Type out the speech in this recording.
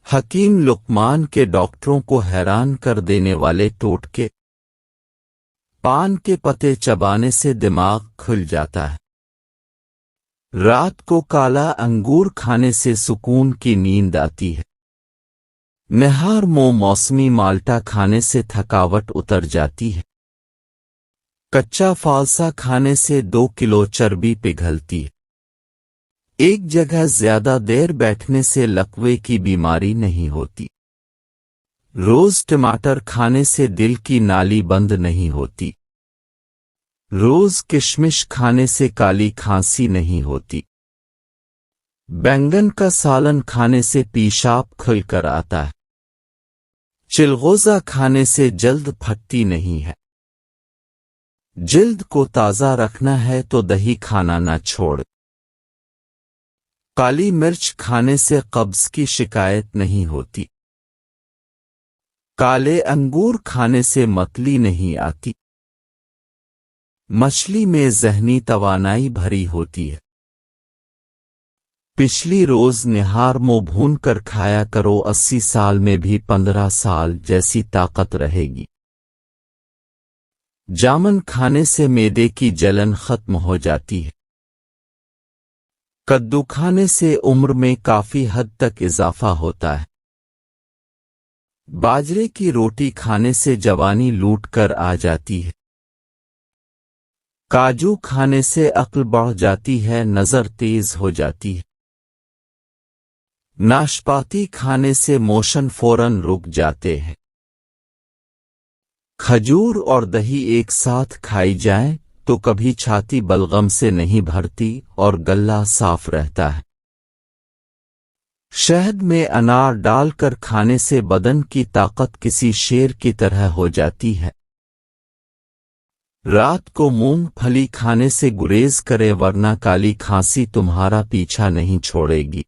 حکیم لقمان کے ڈاکٹروں کو حیران کر دینے والے ٹوٹکے۔ پان کے پتے چبانے سے دماغ کھل جاتا ہے۔ رات کو کالا انگور کھانے سے سکون کی نیند آتی ہے۔ نہار موسمی مالٹا کھانے سے تھکاوٹ اتر جاتی ہے۔ کچا فالسا کھانے سے 2 کلو چربی پگھلتی ہے۔ ایک جگہ زیادہ دیر بیٹھنے سے لقوے کی بیماری نہیں ہوتی۔ روز ٹماٹر کھانے سے دل کی نالی بند نہیں ہوتی۔ روز کشمش کھانے سے کالی کھانسی نہیں ہوتی۔ بینگن کا سالن کھانے سے پیشاب کھل کر آتا ہے۔ چلغوزہ کھانے سے جلد پھٹتی نہیں ہے۔ جلد کو تازہ رکھنا ہے تو دہی کھانا نہ چھوڑ۔ کالی مرچ کھانے سے قبض کی شکایت نہیں ہوتی۔ کالے انگور کھانے سے متلی نہیں آتی۔ مچھلی میں ذہنی توانائی بھری ہوتی ہے۔ پچھلی روز نہار بھون کر کھایا کرو، 80 سال میں بھی 15 سال جیسی طاقت رہے گی۔ جامن کھانے سے معدے کی جلن ختم ہو جاتی ہے۔ کدو کھانے سے عمر میں کافی حد تک اضافہ ہوتا ہے۔ باجرے کی روٹی کھانے سے جوانی لوٹ کر آ جاتی ہے۔ کاجو کھانے سے عقل بڑھ جاتی ہے، نظر تیز ہو جاتی ہے۔ ناشپاتی کھانے سے موشن فوراً رک جاتے ہیں۔ کھجور اور دہی ایک ساتھ کھائی جائیں تو کبھی چھاتی بلغم سے نہیں بھرتی اور گلا صاف رہتا ہے۔ شہد میں انار ڈال کر کھانے سے بدن کی طاقت کسی شیر کی طرح ہو جاتی ہے۔ رات کو مونگ پھلی کھانے سے گریز کرے ورنہ کالی کھانسی تمہارا پیچھا نہیں چھوڑے گی۔